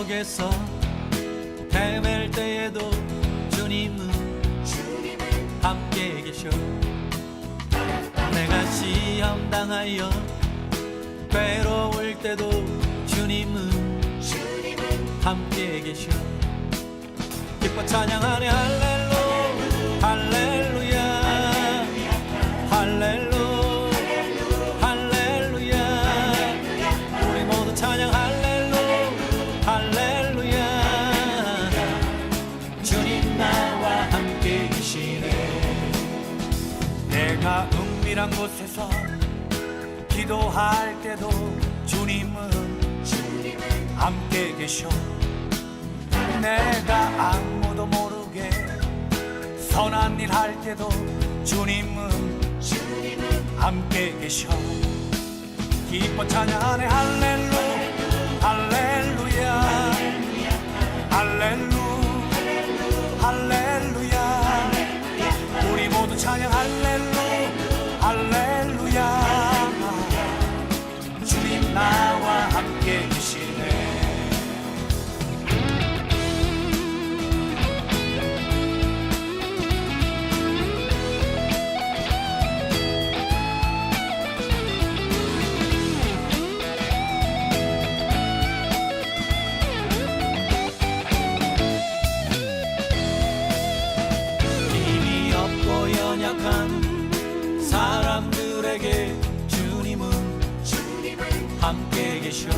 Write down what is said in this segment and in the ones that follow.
속에서 헤맬 때에도 주님은 함께 계셔. 내가 시험 당하여 괴로울 때도 주님은 함께 계셔. 기뻐 찬양하네 할렐루야 할렐루야 할렐루야 할렐루야. 우리 모두 찬양 할렐루야 할렐루야. 주님 나와 함께 계시네. 내가 은밀한 곳에서 기도할 때도 주님은 함께 계셔. 내가 아무도 모르게 선한 일 할 때도 주님은 함께 계셔. 기뻐 찬양하네 할렐루야 할렐루야 할렐루야 할렐루야. 우리 모두 찬양 할렐루야 할렐루야. 주님 나와 함께 계시네. 힘이 없고 연약한 사람들에게 주님은 함께 계셔.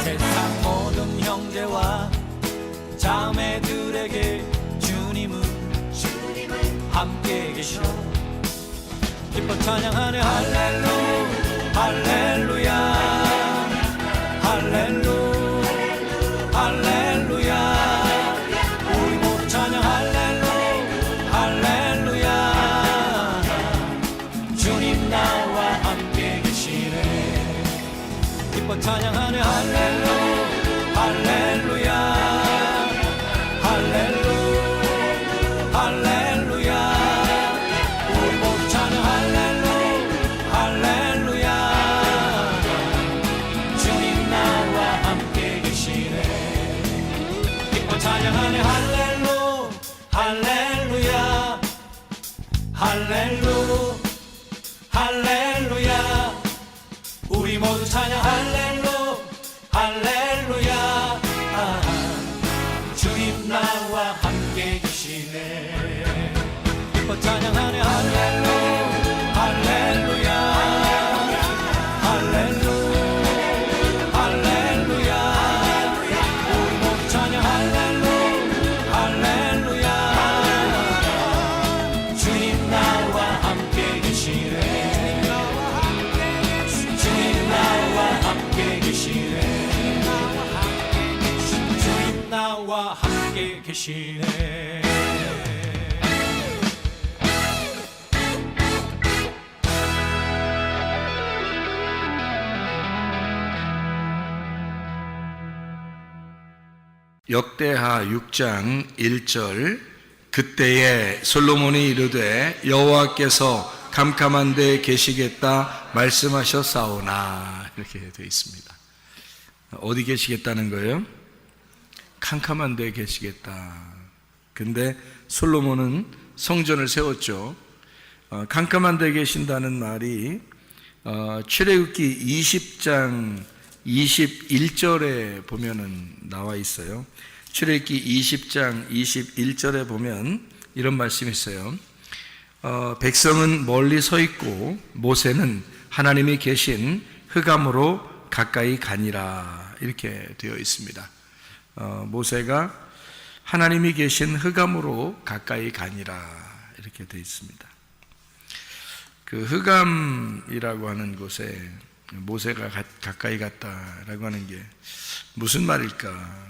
세상 모든 형제와 자매들에게 주님은 함께 계셔. 기뻐 찬양하네 할렐루야 할렐루야 할렐루야 할렐루야. 우리 모두 찬양 할렐루야 할렐루야. 주님 나와 함께 계시네. 기뻐 찬양하네 할렐루야 할렐루야 할렐루야 할렐루야. 우리 모두 찬양 할렐루야 할렐루야. 주님 나와 함께 계시네. 기뻐 찬양하네 할렐루야 할렐루야 할렐루야 할렐루야. 우리 모두 찬양 할렐루야 할렐루야. 주님 나와 함께 계시네. 기뻐 찬양하네 할렐루야 할렐루야 할렐루야 할렐루야. 우리 모두 찬양 할렐루야 할렐루야. 주님 나와 함께 계시네. 주님 나와 함께 계시네. 주님 나와 함께 계시네. 역대하 6장 1절. 그때에 솔로몬이 이르되 여호와께서 캄캄한 데에 계시겠다 말씀하셨사오나. 이렇게 되어 있습니다. 어디 계시겠다는 거예요? 캄캄한 데에 계시겠다. 근데 솔로몬은 성전을 세웠죠. 캄캄한 데에 계신다는 말이 출애굽기 20장 21절에 보면은 나와 있어요. 출애굽기 20장 21절에 보면 이런 말씀이 있어요. 백성은 멀리 서 있고 모세는 하나님이 계신 흑암으로 가까이 가니라. 이렇게 되어 있습니다. 모세가 하나님이 계신 흑암으로 가까이 가니라. 이렇게 되어 있습니다. 그 흑암이라고 하는 곳에 모세가 가까이 갔다라고 하는 게 무슨 말일까?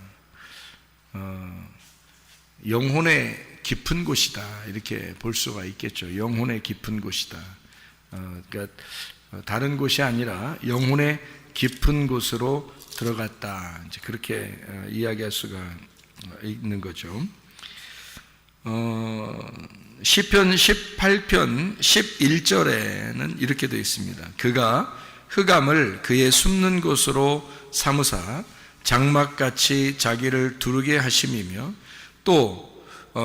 영혼의 깊은 곳이다, 이렇게 볼 수가 있겠죠. 영혼의 깊은 곳이다. 그러니까 다른 곳이 아니라 영혼의 깊은 곳으로 들어갔다, 이제 그렇게 이야기할 수가 있는 거죠. 시편 18편 11절에는 이렇게 되어 있습니다. 그가 흑암을 그의 숨는 곳으로 삼으사 장막같이 자기를 두르게 하심이며 또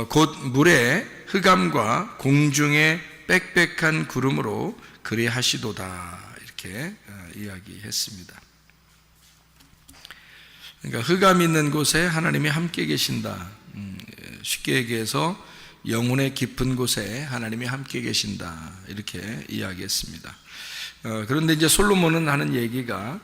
곧 물에 흑암과 공중의 빽빽한 구름으로 그리 하시도다 이렇게 이야기했습니다. 그러니까 흑암 있는 곳에 하나님이 함께 계신다. 쉽게 얘기해서 영혼의 깊은 곳에 하나님이 함께 계신다 이렇게 이야기했습니다. 그런데 이제 솔로몬은 하는 얘기가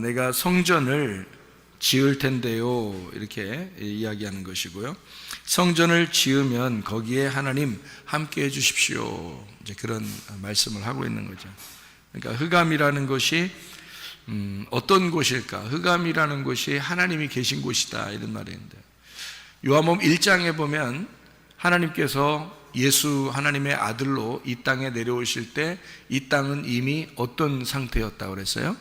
내가 성전을 지을 텐데요 이렇게 이야기하는 것이고요. 성전을 지으면 거기에 하나님 함께 해주십시오 이제 그런 말씀을 하고 있는 거죠. 그러니까 흑암이라는 것이 어떤 곳일까? 흑암이라는 곳이 하나님이 계신 곳이다 이런 말인데, 요한복음 1장에 보면 하나님께서 예수 하나님의 아들로 이 땅에 내려오실 때 이 땅은 이미 어떤 상태였다고 그랬어요?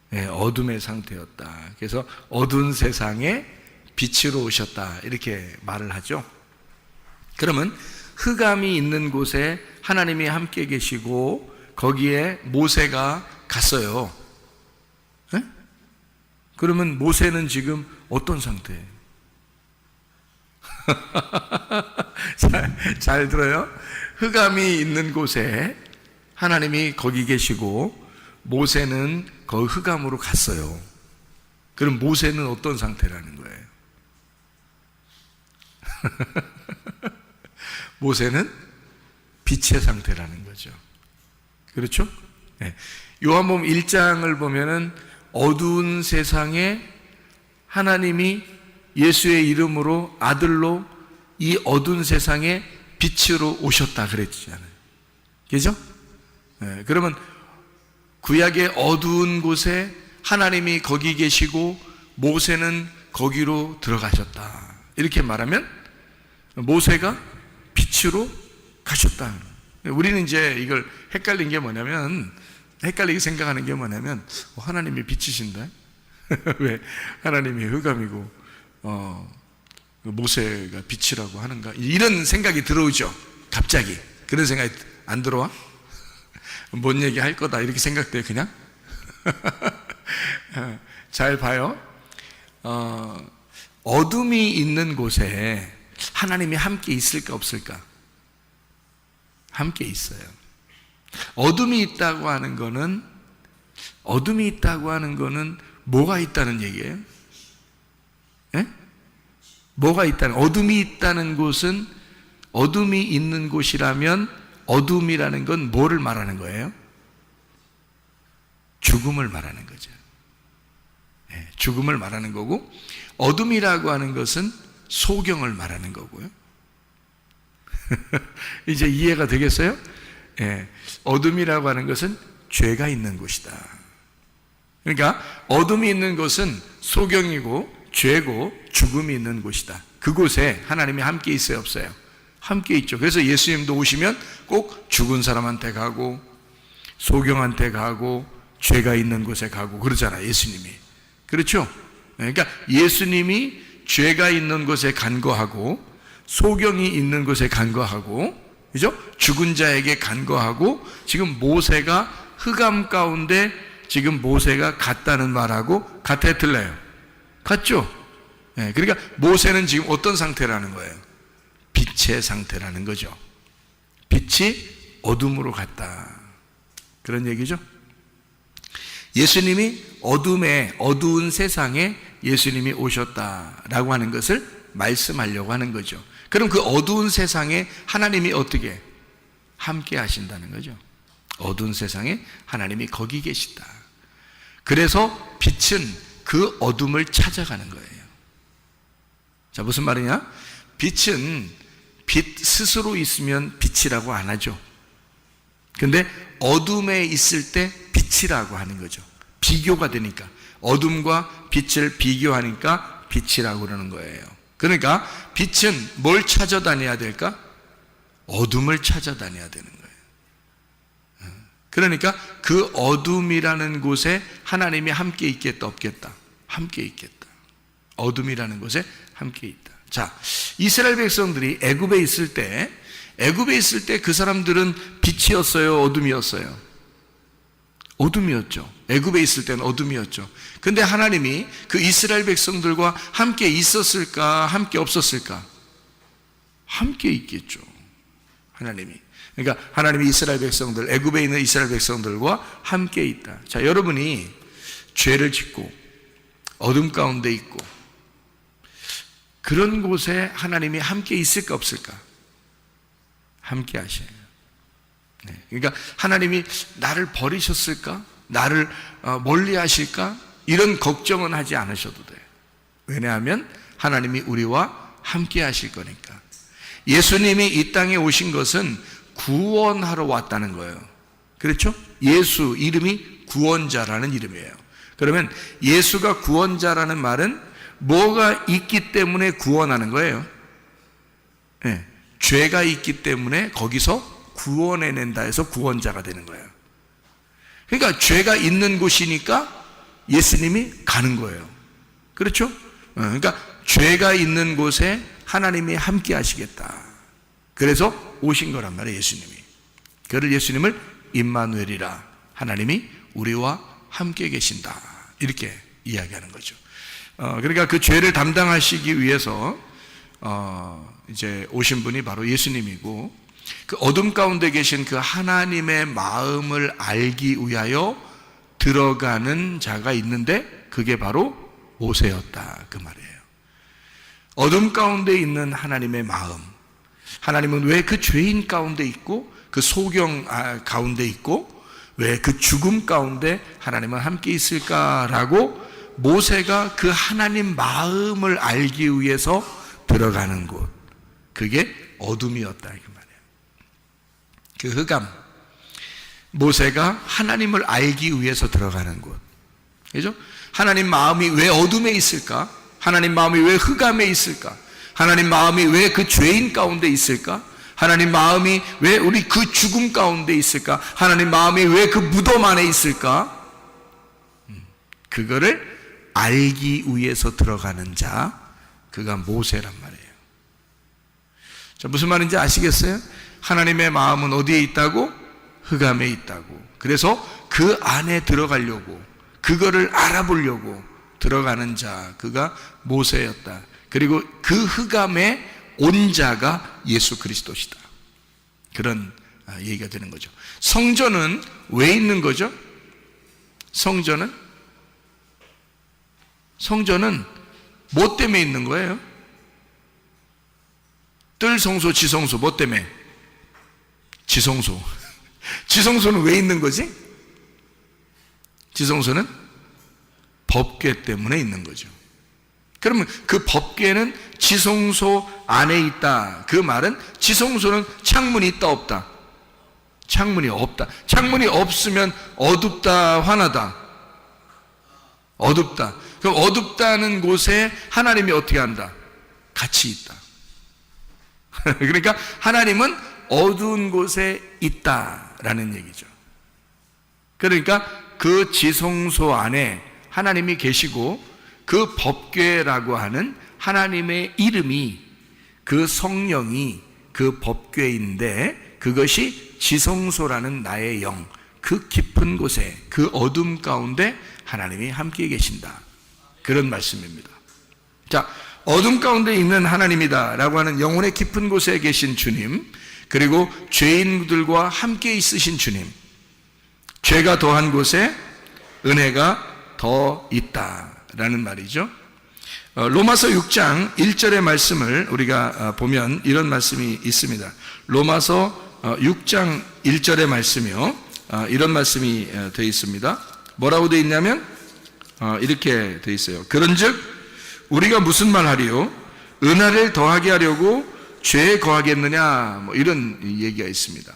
네, 어둠의 상태였다. 그래서 어두운 세상에 빛으로 오셨다 이렇게 말을 하죠. 그러면 흑암이 있는 곳에 하나님이 함께 계시고 거기에 모세가 갔어요. 네? 그러면 모세는 지금 어떤 상태예요? 잘 들어요. 흑암이 있는 곳에 하나님이 거기 계시고 모세는 그 흑암으로 갔어요. 그럼 모세는 어떤 상태라는 거예요? 모세는 빛의 상태라는 거죠. 그렇죠? 네. 요한복음 1장을 보면은 어두운 세상에 하나님이 예수의 이름으로 아들로 이 어두운 세상에 빛으로 오셨다 그랬잖아요. 그죠? 네. 그러면 구약의 어두운 곳에 하나님이 거기 계시고 모세는 거기로 들어가셨다 이렇게 말하면 모세가 빛으로 가셨다. 우리는 이제 이걸 헷갈린 게 뭐냐면, 헷갈리게 생각하는 게 뭐냐면 하나님이 빛이신데 왜 하나님이 흑암이고 모세가 빛이라고 하는가, 이런 생각이 들어오죠. 갑자기 그런 생각이 안 들어와? 뭔 얘기 할 거다 이렇게 생각돼요 그냥? 잘 봐요. 어둠이 있는 곳에 하나님이 함께 있을까 없을까? 함께 있어요. 어둠이 있다고 하는 거는 뭐가 있다는 얘기예요? 예? 뭐가 있다는, 어둠이 있다는 곳은, 어둠이 있는 곳이라면 어둠이라는 건 뭐를 말하는 거예요? 죽음을 말하는 거죠. 네, 죽음을 말하는 거고, 어둠이라고 하는 것은 소경을 말하는 거고요. 이제 이해가 되겠어요? 네, 어둠이라고 하는 것은 죄가 있는 곳이다. 그러니까 어둠이 있는 곳은 소경이고 죄고 죽음이 있는 곳이다. 그곳에 하나님이 함께 있어요 없어요? 함께 있죠. 그래서 예수님도 오시면 꼭 죽은 사람한테 가고 소경한테 가고 죄가 있는 곳에 가고 그러잖아요 예수님이. 그렇죠? 그러니까 예수님이 죄가 있는 곳에 간거하고 소경이 있는 곳에 간거하고, 그죠? 죽은 자에게 간거하고, 지금 모세가 흑암 가운데 지금 모세가 갔다는 말하고 같아 틀려요? 같죠? 그러니까 모세는 지금 어떤 상태라는 거예요? 빛의 상태라는 거죠. 빛이 어둠으로 갔다 그런 얘기죠. 예수님이 어두운 세상에 예수님이 오셨다라고 하는 것을 말씀하려고 하는 거죠. 그럼 그 어두운 세상에 하나님이 어떻게 함께 하신다는 거죠. 어두운 세상에 하나님이 거기 계시다. 그래서 빛은 그 어둠을 찾아가는 거예요. 자, 무슨 말이냐? 빛은 빛 스스로 있으면 빛이라고 안 하죠. 근데 어둠에 있을 때 빛이라고 하는 거죠. 비교가 되니까. 어둠과 빛을 비교하니까 빛이라고 그러는 거예요. 그러니까 빛은 뭘 찾아다녀야 될까? 어둠을 찾아다녀야 되는 거예요. 그러니까 그 어둠이라는 곳에 하나님이 함께 있겠다 없겠다? 함께 있겠다. 어둠이라는 곳에 함께 있다. 자, 이스라엘 백성들이 애굽에 있을 때 그 사람들은 빛이었어요 어둠이었어요? 어둠이었죠. 애굽에 있을 때는 어둠이었죠. 근데 하나님이 그 이스라엘 백성들과 함께 있었을까, 함께 없었을까? 함께 있겠죠. 하나님이. 그러니까 하나님이 이스라엘 백성들, 애굽에 있는 이스라엘 백성들과 함께 있다. 자, 여러분이 죄를 짓고 어둠 가운데 있고 그런 곳에 하나님이 함께 있을까 없을까? 함께 하셔요. 네. 그러니까 하나님이 나를 버리셨을까? 나를 멀리 하실까? 이런 걱정은 하지 않으셔도 돼요. 왜냐하면 하나님이 우리와 함께 하실 거니까. 예수님이 이 땅에 오신 것은 구원하러 왔다는 거예요. 그렇죠? 예수 이름이 구원자라는 이름이에요. 그러면 예수가 구원자라는 말은 뭐가 있기 때문에 구원하는 거예요? 네. 죄가 있기 때문에 거기서 구원해낸다 해서 구원자가 되는 거예요. 그러니까 죄가 있는 곳이니까 예수님이 가는 거예요. 그렇죠? 그러니까 죄가 있는 곳에 하나님이 함께 하시겠다. 그래서 오신 거란 말이에요, 예수님이. 그를 예수님을 임마누엘이라, 하나님이 우리와 함께 계신다, 이렇게 이야기하는 거죠. 그러니까 그 죄를 담당하시기 위해서 이제 오신 분이 바로 예수님이고, 그 어둠 가운데 계신 그 하나님의 마음을 알기 위하여 들어가는 자가 있는데 그게 바로 모세였다, 그 말이에요. 어둠 가운데 있는 하나님의 마음, 하나님은 왜 그 죄인 가운데 있고 그 소경 가운데 있고 왜 그 죽음 가운데 하나님은 함께 있을까라고 모세가 그 하나님 마음을 알기 위해서 들어가는 곳, 그게 어둠이었다, 그 말이에요. 그 흑암, 모세가 하나님을 알기 위해서 들어가는 곳, 그죠? 하나님 마음이 왜 어둠에 있을까? 하나님 마음이 왜 흑암에 있을까? 하나님 마음이 왜 그 죄인 가운데 있을까? 하나님 마음이 왜 우리 그 죽음 가운데 있을까? 하나님 마음이 왜 그 무덤 안에 있을까? 그거를 알기 위해서 들어가는 자, 그가 모세란 말이에요. 자, 무슨 말인지 아시겠어요? 하나님의 마음은 어디에 있다고? 흑암에 있다고. 그래서 그 안에 들어가려고, 그거를 알아보려고 들어가는 자, 그가 모세였다. 그리고 그 흑암에 온 자가 예수 그리스도시다. 그런 얘기가 되는 거죠. 성전은 왜 있는 거죠? 성전은 뭐 때문에 있는 거예요? 뜰성소, 지성소, 뭐 때문에? 지성소. 지성소는 왜 있는 거지? 지성소는 법궤 때문에 있는 거죠. 그러면 그 법궤는 지성소 안에 있다. 그 말은 지성소는 창문이 있다 없다? 창문이 없다. 창문이 없으면 어둡다, 환하다? 어둡다. 그럼 어둡다는 곳에 하나님이 어떻게 한다? 같이 있다. 그러니까 하나님은 어두운 곳에 있다라는 얘기죠. 그러니까 그 지성소 안에 하나님이 계시고 그 법궤라고 하는 하나님의 이름이, 그 성령이 그 법궤인데 그것이 지성소라는 나의 영, 그 깊은 곳에, 그 어둠 가운데 하나님이 함께 계신다, 그런 말씀입니다. 자, 어둠 가운데 있는 하나님이다 라고 하는 영혼의 깊은 곳에 계신 주님, 그리고 죄인들과 함께 있으신 주님, 죄가 더한 곳에 은혜가 더 있다라는 말이죠. 로마서 6장 1절의 말씀을 우리가 보면 이런 말씀이 있습니다. 로마서 6장 1절의 말씀이요, 이런 말씀이 되어 있습니다. 뭐라고 되어 있냐면 이렇게 되어 있어요. 그런즉 우리가 무슨 말 하리요? 은혜를 더하게 하려고 죄에 거하겠느냐, 뭐 이런 얘기가 있습니다.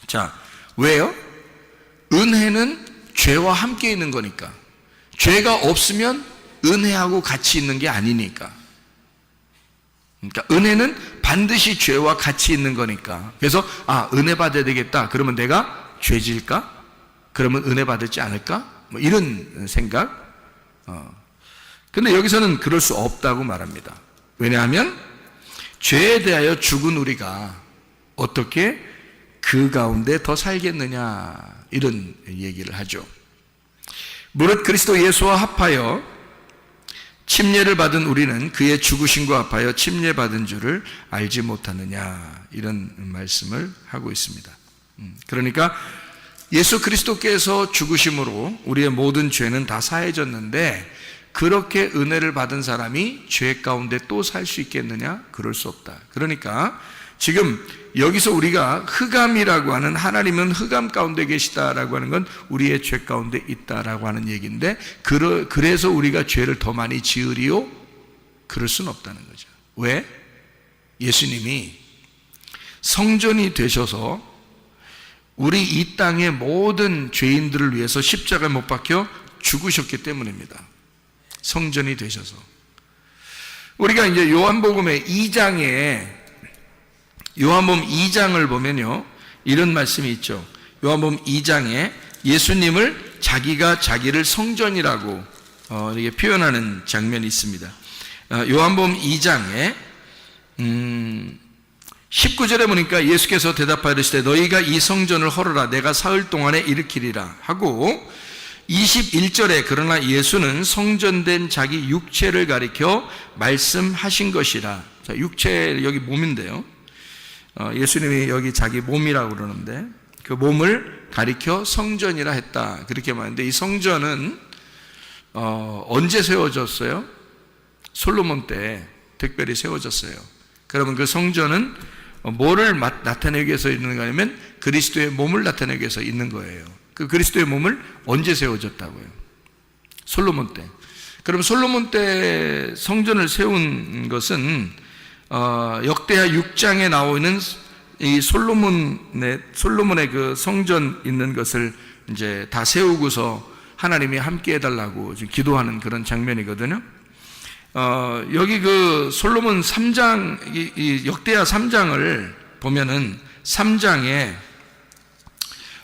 자, 왜요? 은혜는 죄와 함께 있는 거니까. 죄가 없으면 은혜하고 같이 있는 게 아니니까. 그러니까 은혜는 반드시 죄와 같이 있는 거니까. 그래서 은혜 받아야 되겠다. 그러면 내가 죄질까? 그러면 은혜 받지 않을까? 뭐 이런 생각. 근데 여기서는 그럴 수 없다고 말합니다. 왜냐하면 죄에 대하여 죽은 우리가 어떻게 그 가운데 더 살겠느냐, 이런 얘기를 하죠. 무릇 그리스도 예수와 합하여 침례를 받은 우리는 그의 죽으심과 합하여 침례받은 줄을 알지 못하느냐, 이런 말씀을 하고 있습니다. 그러니까 예수 그리스도께서 죽으심으로 우리의 모든 죄는 다 사해졌는데, 그렇게 은혜를 받은 사람이 죄 가운데 또 살 수 있겠느냐? 그럴 수 없다. 그러니까 지금 여기서 우리가 흑암이라고 하는, 하나님은 흑암 가운데 계시다라고 하는 건 우리의 죄 가운데 있다라고 하는 얘기인데, 그래서 우리가 죄를 더 많이 지으리요? 그럴 수는 없다는 거죠. 왜? 예수님이 성전이 되셔서 우리 이 땅의 모든 죄인들을 위해서 십자가에 못 박혀 죽으셨기 때문입니다. 성전이 되셔서. 우리가 이제 요한복음의 2장에, 요한복음 2장을 보면요, 이런 말씀이 있죠. 요한복음 2장에 예수님을 자기가 자기를 성전이라고 이렇게 표현하는 장면이 있습니다. 요한복음 2장에 19절에 보니까 예수께서 대답하여 이르시되 너희가 이 성전을 헐어라, 내가 사흘 동안에 일으키리라 하고, 21절에 그러나 예수는 성전된 자기 육체를 가리켜 말씀하신 것이라. 자, 육체, 여기 몸인데요, 예수님이 여기 자기 몸이라고 그러는데 그 몸을 가리켜 성전이라 했다, 그렇게 말하는데, 이 성전은 언제 세워졌어요? 솔로몬 때 특별히 세워졌어요. 그러면 그 성전은 뭐를 나타내기 위해서 있는 거냐면 그리스도의 몸을 나타내기 위해서 있는 거예요. 그 그리스도의 몸을 언제 세워졌다고요? 솔로몬 때. 그럼 솔로몬 때 성전을 세운 것은 역대하 6장에 나오는 이 솔로몬의 그 성전 있는 것을 이제 다 세우고서 하나님이 함께 해달라고 기도하는 그런 장면이거든요. 여기 그 솔로몬 3장, 이 역대하 3장을 보면은 3장에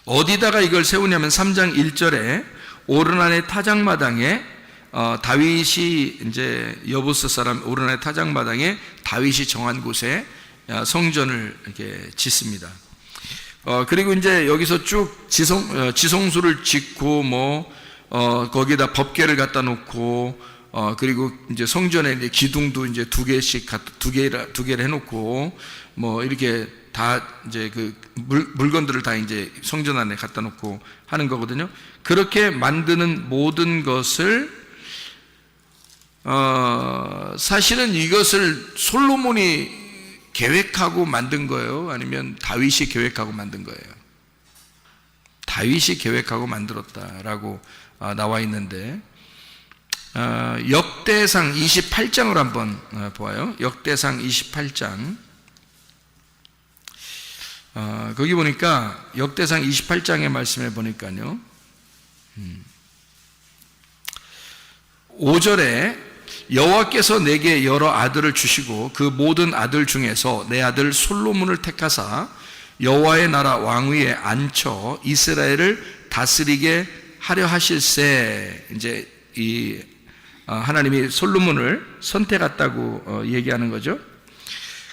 어디다가 이걸 세우냐면 3장 1절에 오르난의 타작마당에 다윗이 이제 여부스 사람 오르난의 타작마당에 다윗이 정한 곳에 성전을 이렇게 짓습니다. 그리고 이제 여기서 쭉 지성소를 짓고 거기다 법궤를 갖다 놓고 그리고 이제 성전에 이제 기둥도 이제 두 개를 해놓고 이렇게 다 이제 그 물건들을 다 이제 성전 안에 갖다 놓고 하는 거거든요. 그렇게 만드는 모든 것을 사실은 이것을 솔로몬이 계획하고 만든 거예요? 아니면 다윗이 계획하고 만든 거예요? 다윗이 계획하고 만들었다라고 나와 있는데, 역대상 28장을 한번 보아요. 역대상 28장. 거기 보니까 역대상 28장의 말씀에 보니까요, 5절에 여호와께서 내게 여러 아들을 주시고 그 모든 아들 중에서 내 아들 솔로몬을 택하사 여호와의 나라 왕위에 앉혀 이스라엘을 다스리게 하려 하실세. 이제 이 하나님이 솔로몬을 선택했다고 얘기하는 거죠.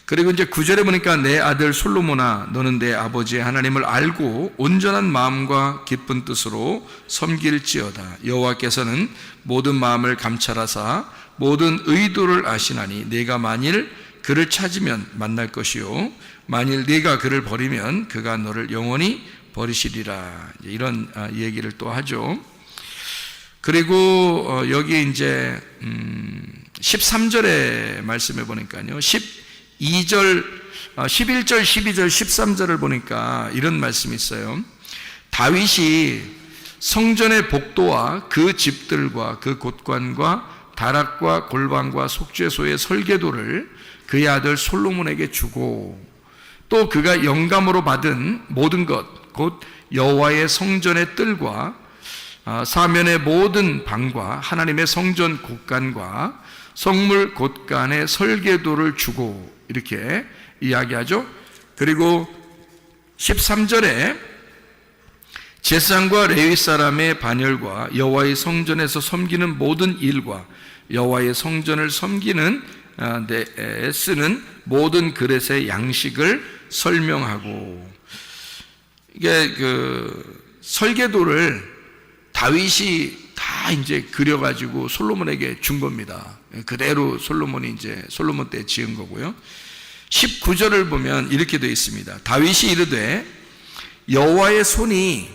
그리고 이제 9절에 보니까 내 아들 솔로몬아, 너는 내 아버지의 하나님을 알고 온전한 마음과 기쁜 뜻으로 섬길지어다. 여호와께서는 모든 마음을 감찰하사 모든 의도를 아시나니 네가 만일 그를 찾으면 만날 것이요 만일 네가 그를 버리면 그가 너를 영원히 버리시리라. 이런 얘기를 또 하죠. 그리고 여기 이제 13절의 말씀에 보니까요, 11절, 12절, 13절을 보니까 이런 말씀이 있어요. 다윗이 성전의 복도와 그 집들과 그 곳간과 다락과 골방과 속죄소의 설계도를 그의 아들 솔로몬에게 주고, 또 그가 영감으로 받은 모든 것, 곧 여호와의 성전의 뜰과 사면의 모든 방과 하나님의 성전 곳간과 성물 곳간의 설계도를 주고, 이렇게 이야기하죠. 그리고 13절에 제사장과 레위 사람의 반열과 여호와의 성전에서 섬기는 모든 일과 여호와의 성전을 섬기는 데 쓰는 모든 그릇의 양식을 설명하고, 이게 그 설계도를 다윗이 다 다 이제 그려가지고 솔로몬에게 준 겁니다. 그대로 솔로몬이 이제 솔로몬 때 지은 거고요. 19절을 보면 이렇게 되어 있습니다. 다윗이 이르되 여호와의 손이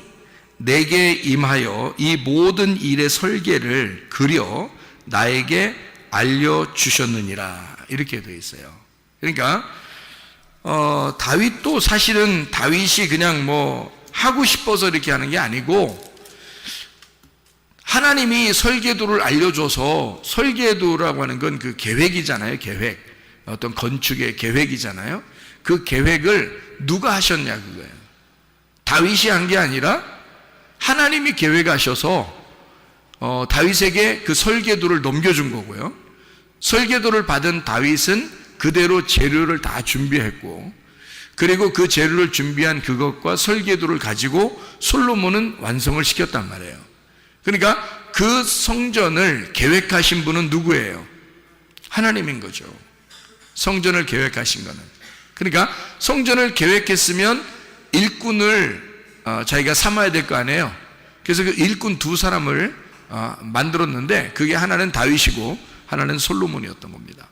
내게 임하여 이 모든 일의 설계를 그려 나에게 알려주셨느니라. 이렇게 되어 있어요. 그러니까 다윗도 사실은 다윗이 그냥 뭐 하고 싶어서 이렇게 하는 게 아니고 하나님이 설계도를 알려줘서, 설계도라고 하는 건 그 계획이잖아요. 계획, 어떤 건축의 계획이잖아요. 그 계획을 누가 하셨냐 그거예요. 다윗이 한 게 아니라 하나님이 계획하셔서 다윗에게 그 설계도를 넘겨준 거고요. 설계도를 받은 다윗은 그대로 재료를 다 준비했고, 그리고 그 재료를 준비한 그것과 설계도를 가지고 솔로몬은 완성을 시켰단 말이에요. 그러니까 그 성전을 계획하신 분은 누구예요? 하나님인 거죠. 성전을 계획하신 거는. 그러니까 성전을 계획했으면 일꾼을 자기가 삼아야 될 거 아니에요. 그래서 그 일꾼 두 사람을 만들었는데, 그게 하나는 다윗이고 하나는 솔로몬이었던 겁니다.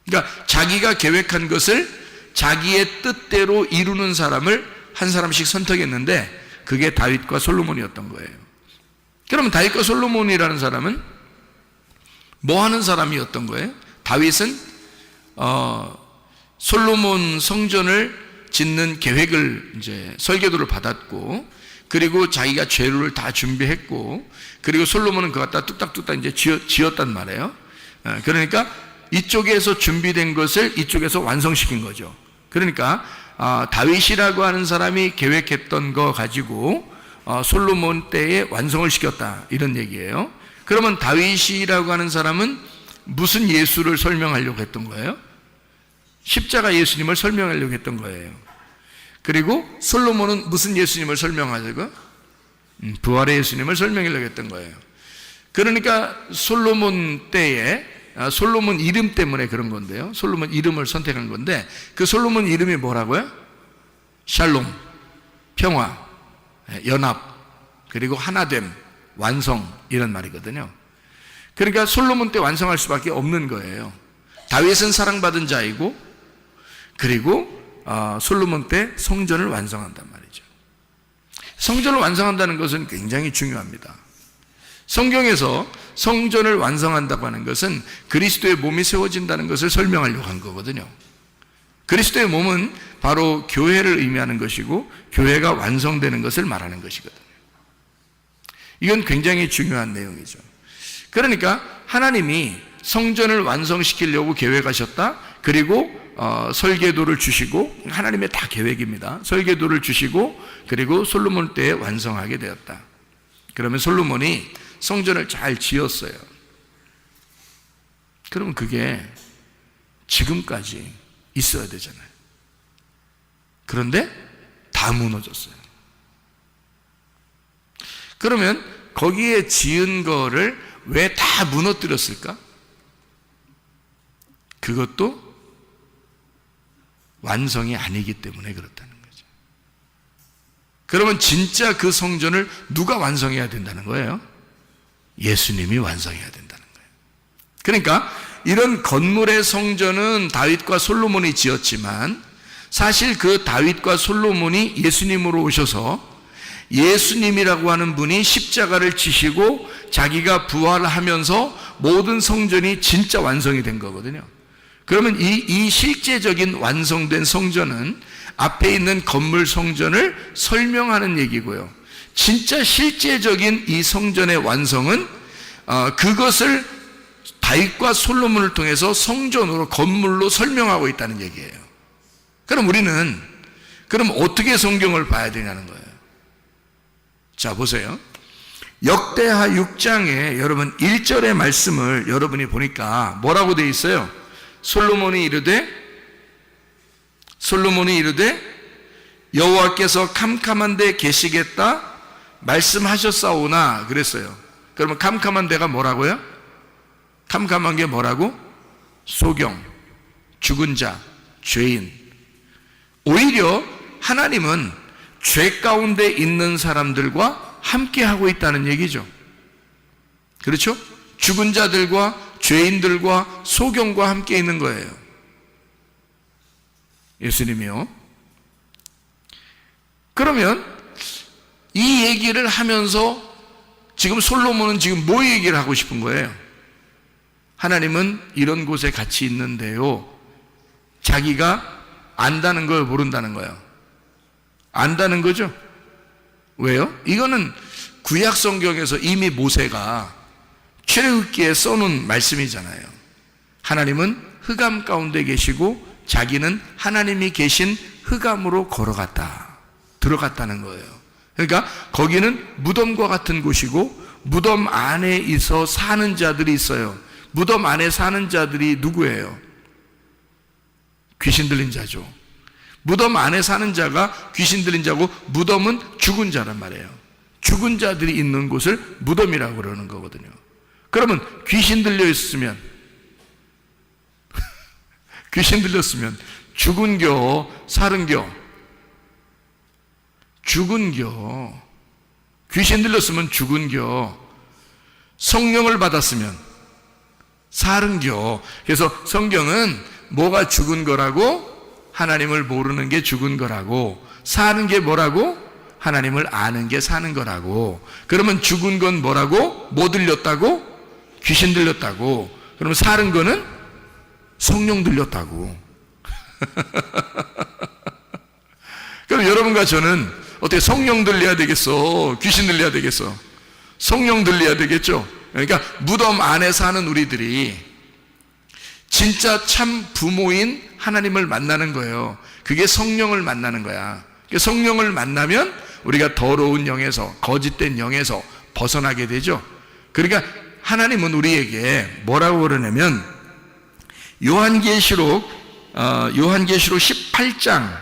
그러니까 자기가 계획한 것을 자기의 뜻대로 이루는 사람을 한 사람씩 선택했는데, 그게 다윗과 솔로몬이었던 거예요. 그러면 다윗과 솔로몬이라는 사람은 뭐 하는 사람이었던 거예요? 다윗은 솔로몬 성전을 짓는 계획을, 이제 설계도를 받았고, 그리고 자기가 재료를 다 준비했고, 그리고 솔로몬은 그거 갖다 뚝딱뚝딱 이제 지었단 말이에요. 그러니까 이쪽에서 준비된 것을 이쪽에서 완성시킨 거죠. 그러니까 다윗이라고 하는 사람이 계획했던 거 가지고 솔로몬 때에 완성을 시켰다, 이런 얘기예요. 그러면 다윗이라고 하는 사람은 무슨 예수를 설명하려고 했던 거예요? 십자가 예수님을 설명하려고 했던 거예요. 그리고 솔로몬은 무슨 예수님을 설명하려고? 부활의 예수님을 설명하려고 했던 거예요. 그러니까 솔로몬 때에 솔로몬 이름 때문에 그런 건데요. 솔로몬 이름을 선택한 건데, 그 솔로몬 이름이 뭐라고요? 샬롬, 평화, 연합, 그리고 하나됨, 완성, 이런 말이거든요. 그러니까 솔로몬 때 완성할 수밖에 없는 거예요. 다윗은 사랑받은 자이고, 그리고 솔로몬 때 성전을 완성한단 말이죠. 성전을 완성한다는 것은 굉장히 중요합니다. 성경에서 성전을 완성한다고 하는 것은 그리스도의 몸이 세워진다는 것을 설명하려고 한 거거든요. 그리스도의 몸은 바로 교회를 의미하는 것이고, 교회가 완성되는 것을 말하는 것이거든요. 이건 굉장히 중요한 내용이죠. 그러니까 하나님이 성전을 완성시키려고 계획하셨다. 그리고 설계도를 주시고, 하나님의 다 계획입니다. 설계도를 주시고, 그리고 솔로몬 때에 완성하게 되었다. 그러면 솔로몬이 성전을 잘 지었어요. 그러면 그게 지금까지 있어야 되잖아요. 그런데 다 무너졌어요. 그러면 거기에 지은 거를 왜 다 무너뜨렸을까? 그것도 완성이 아니기 때문에 그렇다는 거죠. 그러면 진짜 그 성전을 누가 완성해야 된다는 거예요? 예수님이 완성해야 된다는 거예요. 그러니까 이런 건물의 성전은 다윗과 솔로몬이 지었지만, 사실 그 다윗과 솔로몬이 예수님으로 오셔서 예수님이라고 하는 분이 십자가를 지시고 자기가 부활하면서 모든 성전이 진짜 완성이 된 거거든요. 그러면 이 실제적인 완성된 성전은 앞에 있는 건물 성전을 설명하는 얘기고요. 진짜 실제적인 이 성전의 완성은 그것을 다윗과 솔로몬을 통해서 성전으로, 건물로 설명하고 있다는 얘기예요. 그럼 우리는 그럼 어떻게 성경을 봐야 되냐는 거예요. 자, 보세요. 역대하 6장에 여러분 1절의 말씀을 여러분이 보니까 뭐라고 되어 있어요? 솔로몬이 이르되 여호와께서 캄캄한 데 계시겠다 말씀하셨사오나 그랬어요. 그러면 캄캄한 데가 뭐라고요? 캄캄한 게 뭐라고? 소경, 죽은 자, 죄인. 오히려 하나님은 죄 가운데 있는 사람들과 함께 하고 있다는 얘기죠. 그렇죠? 죽은 자들과 죄인들과 소경과 함께 있는 거예요. 예수님이요. 그러면 이 얘기를 하면서 지금 솔로몬은 지금 뭐 얘기를 하고 싶은 거예요? 하나님은 이런 곳에 같이 있는데요. 자기가 안다는 걸 모른다는 거예요. 안다는 거죠. 왜요? 이거는 구약 성경에서 이미 모세가 출애굽기에 써놓은 말씀이잖아요. 하나님은 흑암 가운데 계시고 자기는 하나님이 계신 흑암으로 들어갔다는 거예요. 그러니까 거기는 무덤과 같은 곳이고 무덤 안에 있어 사는 자들이 있어요. 무덤 안에 사는 자들이 누구예요? 귀신 들린 자죠. 무덤 안에 사는 자가 귀신 들린 자고 무덤은 죽은 자란 말이에요. 죽은 자들이 있는 곳을 무덤이라고 그러는 거거든요. 그러면 귀신 들려 있으면 귀신 들렸으면 죽은겨 살은겨? 죽은겨. 귀신 들렸으면 죽은겨. 성령을 받았으면 살은겨. 그래서 성경은 뭐가 죽은 거라고? 하나님을 모르는 게 죽은 거라고. 사는 게 뭐라고? 하나님을 아는 게 사는 거라고. 그러면 죽은 건 뭐라고? 뭐 들렸다고? 귀신 들렸다고. 그러면 사는 거는 성령 들렸다고. 그럼 여러분과 저는 어떻게 성령 들려야 되겠어? 귀신 들려야 되겠어? 성령 들려야 되겠죠? 그러니까 무덤 안에 사는 우리들이 진짜 참 부모인 하나님을 만나는 거예요. 그게 성령을 만나는 거야. 성령을 만나면 우리가 더러운 영에서, 거짓된 영에서 벗어나게 되죠. 그러니까 하나님은 우리에게 뭐라고 그러냐면 요한계시록 18장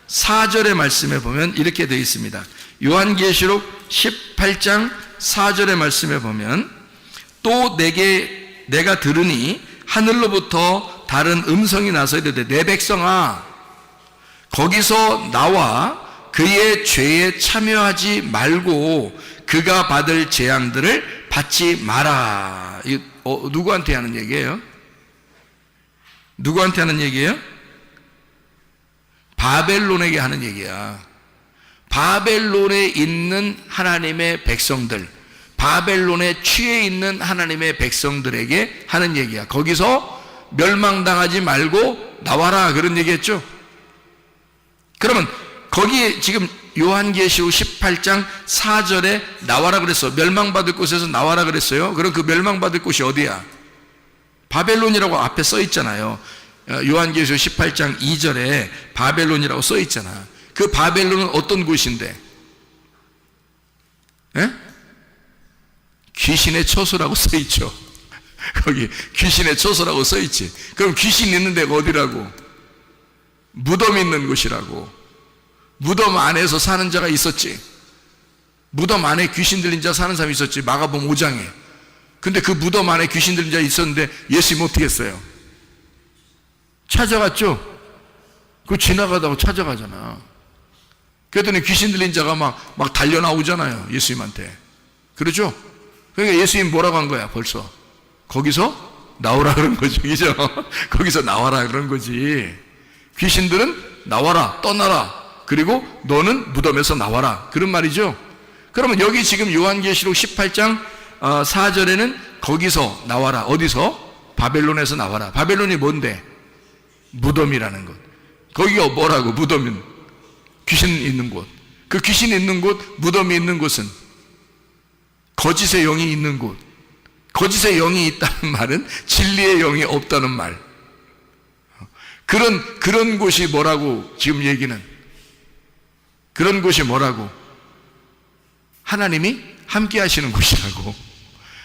4절의 말씀에 보면 이렇게 되어 있습니다. 요한계시록 18장 4절의 말씀에 보면 또 내가 들으니 하늘로부터 다른 음성이 나서 이르되 내 백성아 거기서 나와 그의 죄에 참여하지 말고 그가 받을 재앙들을 받지 마라. 누구한테 하는 얘기예요? 누구한테 하는 얘기예요? 바벨론에게 하는 얘기야. 바벨론에 있는 하나님의 백성들, 바벨론에 취해 있는 하나님의 백성들에게 하는 얘기야. 거기서 멸망당하지 말고 나와라 그런 얘기했죠. 그러면 거기에 지금 요한계시록 18장 4절에 나와라 그랬어. 멸망받을 곳에서 나와라 그랬어요. 그럼 그 멸망받을 곳이 어디야? 바벨론이라고 앞에 써 있잖아요. 요한계시록 18장 2절에 바벨론이라고 써 있잖아. 그 바벨론은 어떤 곳인데? 에? 귀신의 처소라고 써 있죠. 거기 귀신의 처소라고 써 있지. 그럼 귀신 있는 데가 어디라고? 무덤 있는 곳이라고. 무덤 안에서 사는 자가 있었지. 무덤 안에 귀신 들린 자 사는 사람이 있었지. 마가복음 5장에. 근데 그 무덤 안에 귀신 들린 자 있었는데 예수님 어떻게 했어요? 찾아갔죠. 그거 지나가다가 찾아가잖아. 그랬더니 귀신 들린 자가 막 달려 나오잖아요. 예수님한테. 그러죠? 그러니까 예수님 뭐라고 한 거야 벌써? 거기서 나오라 그런 거죠. 그죠? 거기서 나와라 그런 거지. 귀신들은 나와라, 떠나라. 그리고 너는 무덤에서 나와라. 그런 말이죠. 그러면 여기 지금 요한계시록 18장 4절에는 거기서 나와라. 어디서? 바벨론에서 나와라. 바벨론이 뭔데? 무덤이라는 것. 거기가 뭐라고? 무덤은 귀신 있는 곳. 그 귀신 있는 곳, 무덤이 있는 곳은 거짓의 영이 있는 곳. 거짓의 영이 있다는 말은 진리의 영이 없다는 말. 그런 곳이 뭐라고 지금 얘기는? 그런 곳이 뭐라고? 하나님이 함께 하시는 곳이라고.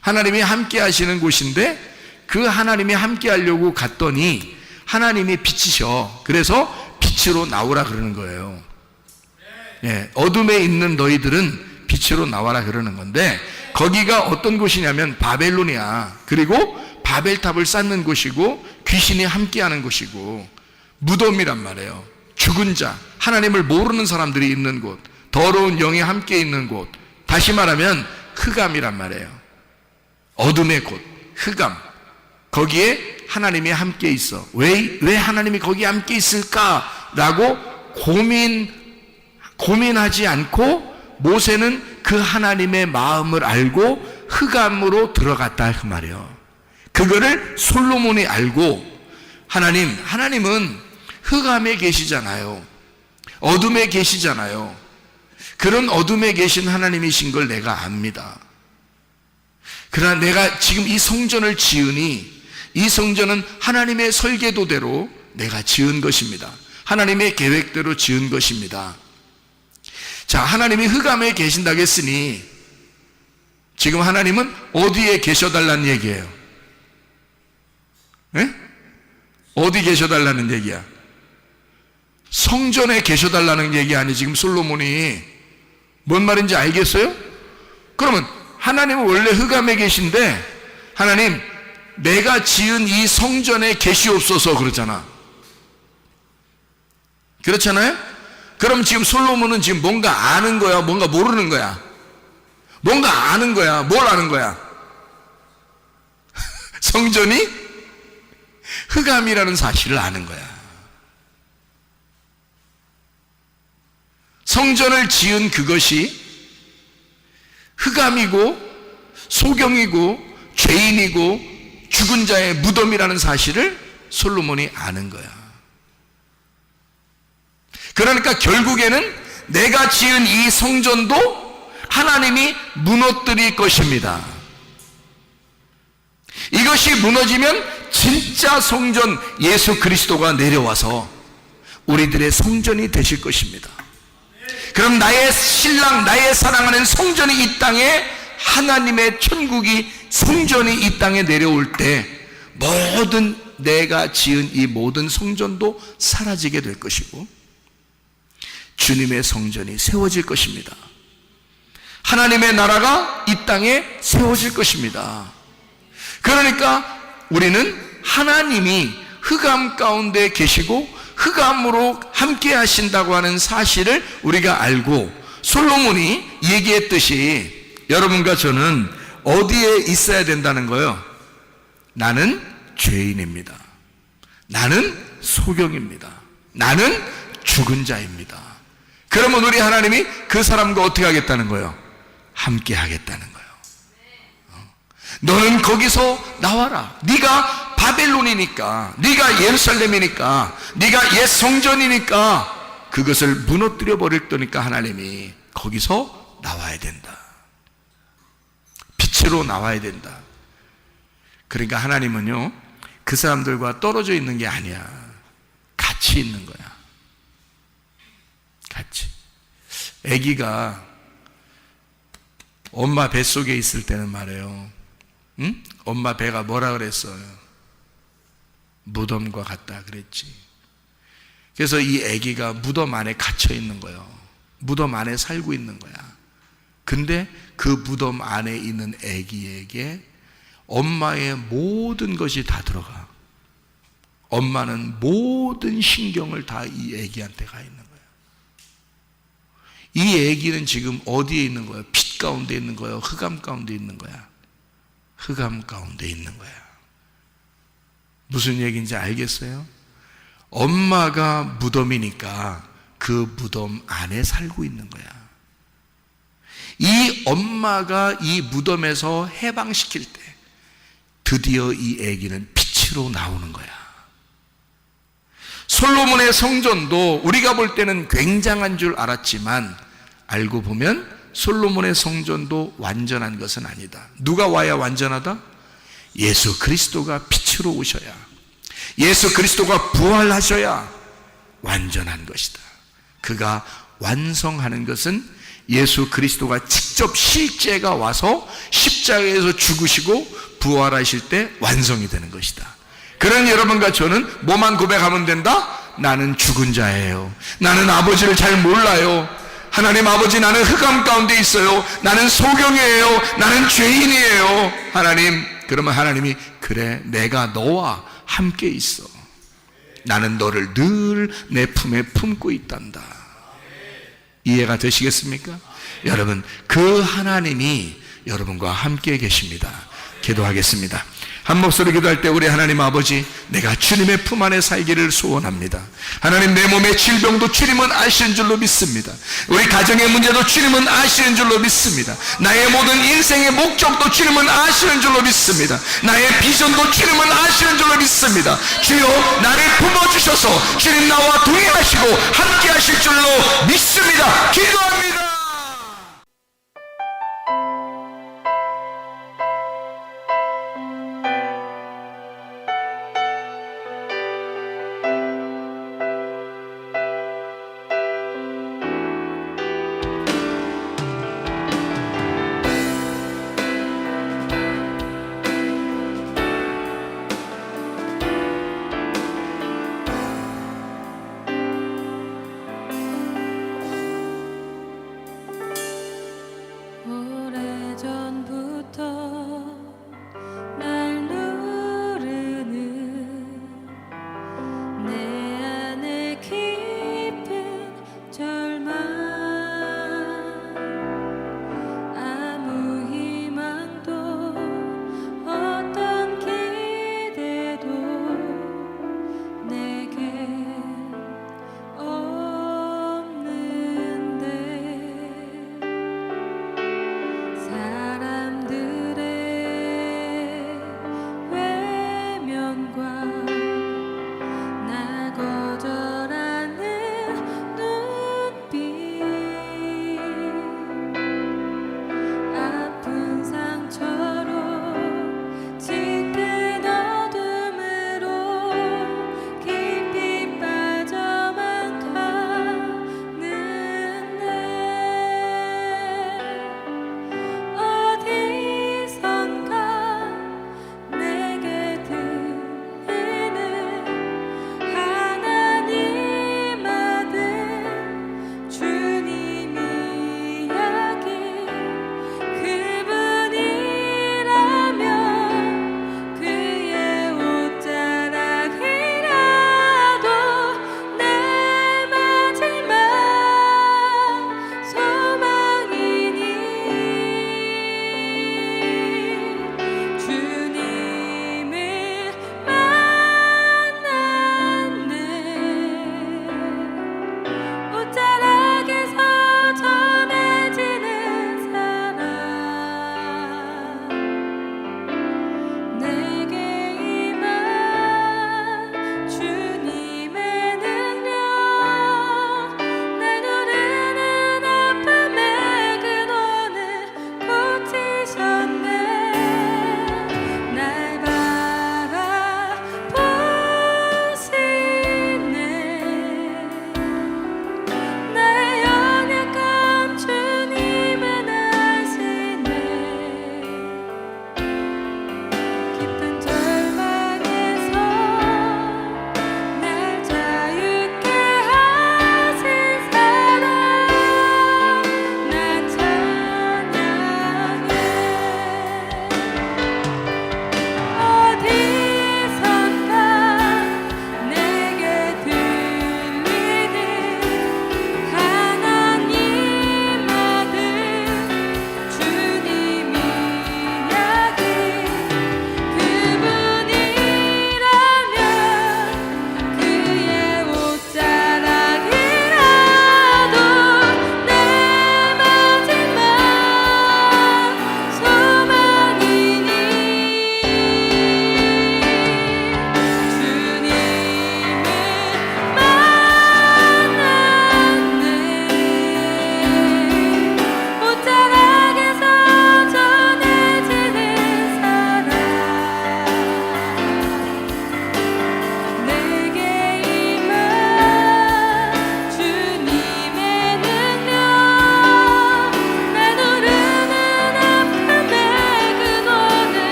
하나님이 함께 하시는 곳인데 그 하나님이 함께 하려고 갔더니 하나님이 빛이셔. 그래서 빛으로 나오라 그러는 거예요. 예, 어둠에 있는 너희들은 빛으로 나와라 그러는 건데 거기가 어떤 곳이냐면 바벨론이야. 그리고 바벨탑을 쌓는 곳이고 귀신이 함께하는 곳이고 무덤이란 말이에요. 죽은 자, 하나님을 모르는 사람들이 있는 곳, 더러운 영이 함께 있는 곳, 다시 말하면 흑암이란 말이에요. 어둠의 곳, 흑암, 거기에 하나님이 함께 있어. 왜 하나님이 거기에 함께 있을까라고 고민하지 않고 모세는 그 하나님의 마음을 알고 흑암으로 들어갔다 그 말이에요. 그거를 솔로몬이 알고 하나님은 흑암에 계시잖아요. 어둠에 계시잖아요. 그런 어둠에 계신 하나님이신 걸 내가 압니다. 그러나 내가 지금 이 성전을 지으니 이 성전은 하나님의 설계도대로 내가 지은 것입니다. 하나님의 계획대로 지은 것입니다. 자, 하나님이 흑암에 계신다고 했으니 지금 하나님은 어디에 계셔달라는 얘기예요? 네? 어디 계셔달라는 얘기야? 성전에 계셔달라는 얘기 아니 지금 솔로몬이 뭔 말인지 알겠어요? 그러면 하나님은 원래 흑암에 계신데 하나님 내가 지은 이 성전에 계시옵소서 그러잖아. 그렇잖아요? 그럼 지금 솔로몬은 지금 뭔가 아는 거야, 뭔가 모르는 거야? 뭔가 아는 거야. 뭘 아는 거야? 성전이 흑암이라는 사실을 아는 거야. 성전을 지은 그것이 흑암이고 소경이고 죄인이고 죽은 자의 무덤이라는 사실을 솔로몬이 아는 거야. 그러니까 결국에는 내가 지은 이 성전도 하나님이 무너뜨릴 것입니다. 이것이 무너지면 진짜 성전 예수 그리스도가 내려와서 우리들의 성전이 되실 것입니다. 그럼 나의 신랑, 나의 사랑하는 성전이 이 땅에, 하나님의 천국이 성전이 이 땅에 내려올 때 모든 내가 지은 이 모든 성전도 사라지게 될 것이고 주님의 성전이 세워질 것입니다. 하나님의 나라가 이 땅에 세워질 것입니다. 그러니까 우리는 하나님이 흑암 가운데 계시고 흑암으로 함께 하신다고 하는 사실을 우리가 알고 솔로몬이 얘기했듯이 여러분과 저는 어디에 있어야 된다는 거예요? 나는 죄인입니다. 나는 소경입니다. 나는 죽은 자입니다. 그러면 우리 하나님이 그 사람과 어떻게 하겠다는 거예요? 함께 하겠다는 거예요. 너는 거기서 나와라. 네가 바벨론이니까, 네가 예루살렘이니까, 네가 옛 성전이니까 그것을 무너뜨려 버릴 거니까 하나님이 거기서 나와야 된다. 빛으로 나와야 된다. 그러니까 하나님은요, 그 사람들과 떨어져 있는 게 아니야. 같이 있는 거야. 같이. 아기가 엄마 뱃속에 있을 때는 말이에요. 응? 엄마 배가 뭐라 그랬어요? 무덤과 같다 그랬지. 그래서 이 아기가 무덤 안에 갇혀 있는 거예요. 무덤 안에 살고 있는 거야. 근데 그 무덤 안에 있는 아기에게 엄마의 모든 것이 다 들어가. 엄마는 모든 신경을 다 이 아기한테 가 있는 거야. 이 아기는 지금 어디에 있는 거야? 빛 가운데 있는 거야? 흑암 가운데 있는 거야? 흑암 가운데 있는 거야. 무슨 얘기인지 알겠어요? 엄마가 무덤이니까 그 무덤 안에 살고 있는 거야. 이 엄마가 이 무덤에서 해방시킬 때 드디어 이 아기는 빛으로 나오는 거야. 솔로몬의 성전도 우리가 볼 때는 굉장한 줄 알았지만 알고 보면 솔로몬의 성전도 완전한 것은 아니다. 누가 와야 완전하다? 예수 그리스도가 빛으로 오셔야, 예수 그리스도가 부활하셔야 완전한 것이다. 그가 완성하는 것은 예수 그리스도가 직접 실제가 와서 십자가에서 죽으시고 부활하실 때 완성이 되는 것이다. 그런 여러분과 저는 뭐만 고백하면 된다? 나는 죽은 자예요. 나는 아버지를 잘 몰라요. 하나님 아버지, 나는 흑암 가운데 있어요. 나는 소경이에요. 나는 죄인이에요. 하나님, 그러면 하나님이 그래, 내가 너와 함께 있어. 나는 너를 늘 내 품에 품고 있단다. 이해가 되시겠습니까? 여러분, 그 하나님이 여러분과 함께 계십니다. 기도하겠습니다. 한 목소리 기도할 때 우리 하나님 아버지, 내가 주님의 품 안에 살기를 소원합니다. 하나님, 내 몸의 질병도 주님은 아시는 줄로 믿습니다. 우리 가정의 문제도 주님은 아시는 줄로 믿습니다. 나의 모든 인생의 목적도 주님은 아시는 줄로 믿습니다. 나의 비전도 주님은 아시는 줄로 믿습니다. 주여, 나를 품어주셔서 주님 나와 동행하시고 함께 하실 줄로 믿습니다. 기도합니다.